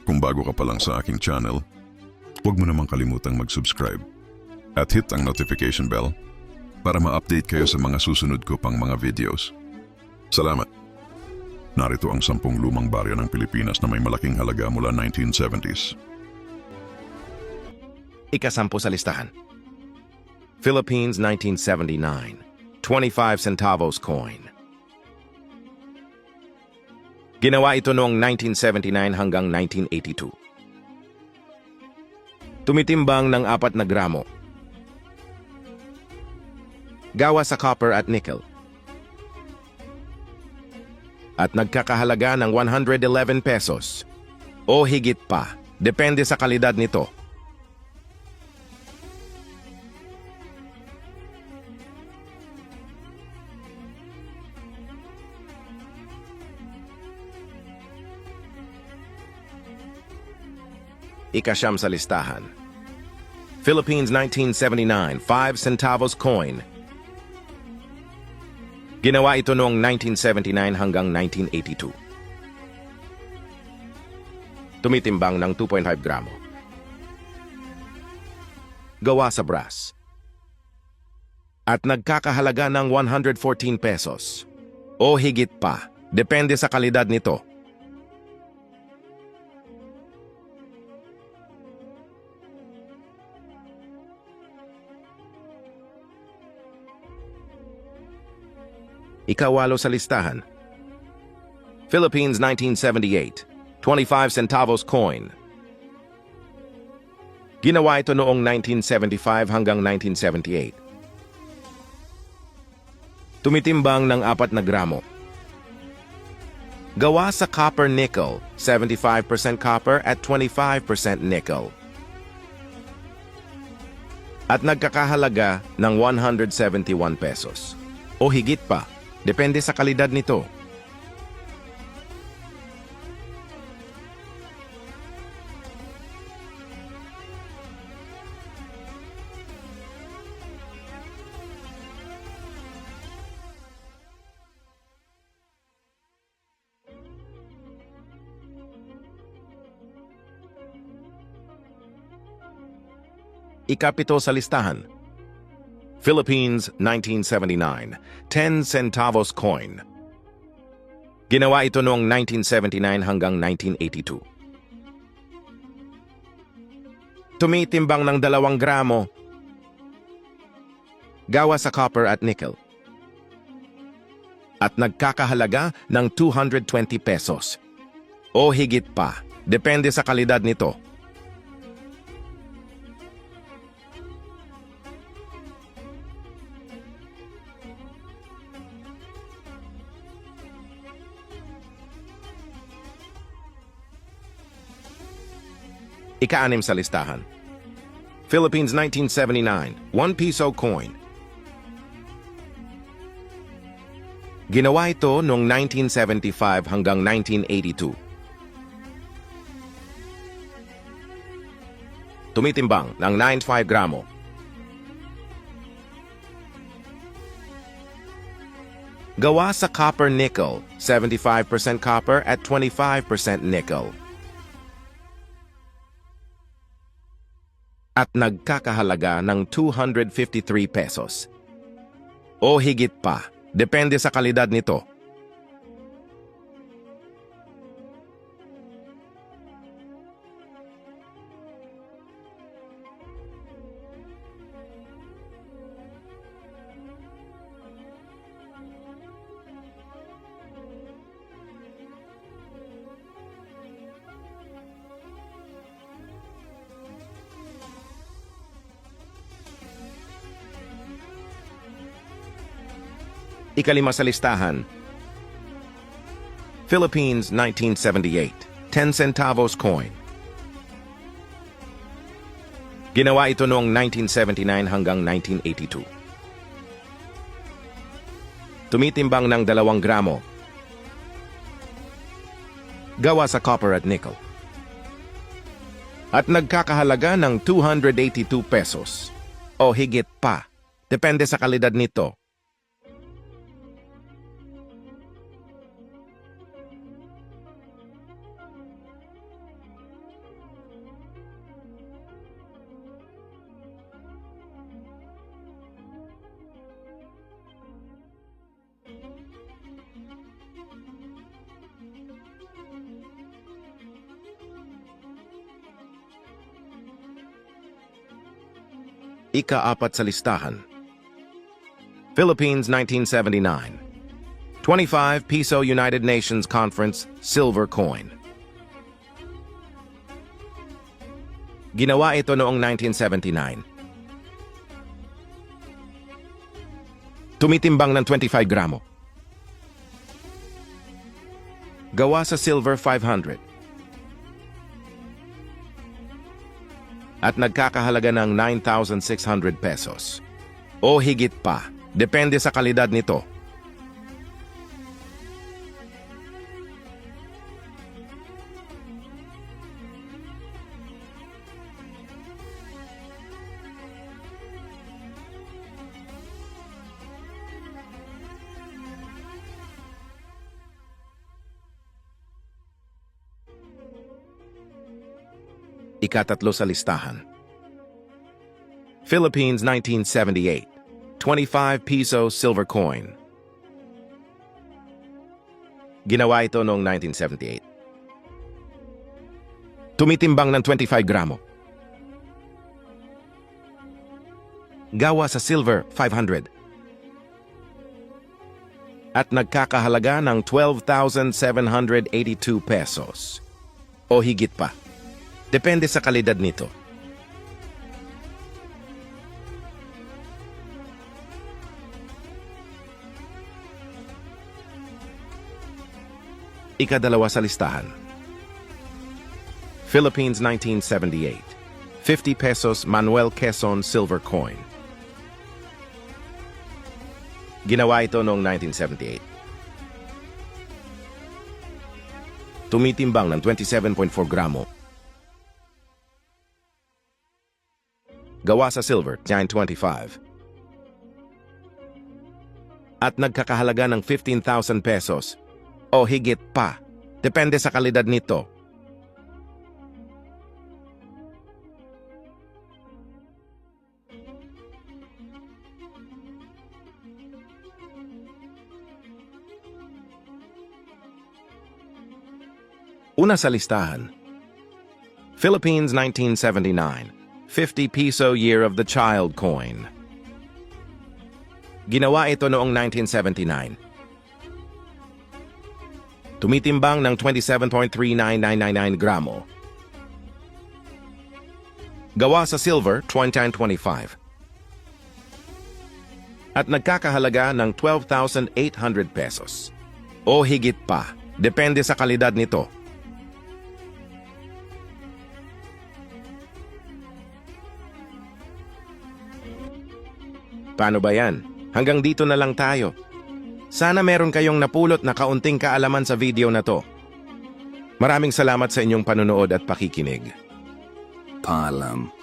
Kung bago ka pa lang sa aking channel, huwag mo namang kalimutang mag-subscribe at hit ang notification bell para ma-update kayo sa mga susunod ko pang mga videos. Salamat! Narito ang 10 lumang baryo ng Pilipinas na may malaking halaga mula 1970s. Ika-10 sa listahan. Philippines 1979, 25 centavos coin. Ginawa ito noong 1979 hanggang 1982. Tumitimbang ng 4 na gramo. Gawa sa copper at nickel. At nagkakahalaga ng 111 pesos o higit pa, depende sa kalidad nito. Ika-9 sa listahan. Philippines 1979, 5 centavos coin. Ginawa ito noong 1979 hanggang 1982. Tumitimbang ng 2.5 gramo. Gawa sa brass. At nagkakahalaga ng 114 pesos o higit pa, depende sa kalidad nito. Ika-8 sa listahan. Philippines 1978, 25 centavos coin. Ginawa ito noong 1975 hanggang 1978. Tumitimbang ng 4 na gramo. Gawa sa copper nickel, 75% copper at 25% nickel. At nagkakahalaga ng 171 pesos o higit pa. Depende sa kalidad nito. Ika-7 sa listahan. Philippines 1979, 10 centavos coin. Ginawa ito noong 1979 hanggang 1982. Tumitimbang ng 2 gramo. Gawa sa copper at nickel. At nagkakahalaga ng 220 pesos o higit pa, depende sa kalidad nito. Ika-6 sa listahan. Philippines 1979, 1 peso coin. Ginawa ito noong 1975 hanggang 1982. Tumitimbang ng 95 gramo. Gawa sa copper nickel, 75% copper at 25% nickel. At nagkakahalaga ng 253 pesos o higit pa, depende sa kalidad nito. Ika-5 sa listahan. Philippines 1978, 10 centavos coin. Ginawa ito noong 1979 hanggang 1982. Tumitimbang ng 2 gramo. Gawa sa copper at nickel. At nagkakahalaga ng 282 pesos o higit pa, depende sa kalidad nito. Ika-4 sa listahan. Philippines 1979. 25 Piso United Nations Conference silver coin. Ginawa ito noong 1979. Tumitimbang ng 25 gramo. Gawa sa silver 500. At nagkakahalaga ng 9,600 pesos. O higit pa, depende sa kalidad nito. Ika-3 sa listahan. Philippines 1978. 25 Piso silver coin. Ginawa ito noong 1978. Tumitimbang ng 25 gramo. Gawa sa silver 500. At nagkakahalaga ng 12,782 pesos. O higit pa. Depende sa kalidad nito. Ika-2 sa listahan. Philippines 1978. 50 pesos Manuel Quezon silver coin. Ginawa ito noong 1978. Tumitimbang ng 27.4 gramo. Gawa sa silver 925. At nagkakahalaga ng 15,000 pesos o higit pa. Depende sa kalidad nito. Una sa listahan. Philippines 1979. 50 Piso Year of the Child coin. Ginawa ito noong 1979. Tumitimbang ng 27.39999 gramo. Gawa sa silver 2925. At nagkakahalaga ng 12,800 pesos. O higit pa, depende sa kalidad nito. Paano ba yan? Hanggang dito na lang tayo. Sana meron kayong napulot na kaunting kaalaman sa video na to. Maraming salamat sa inyong panonood at pakikinig. Paalam.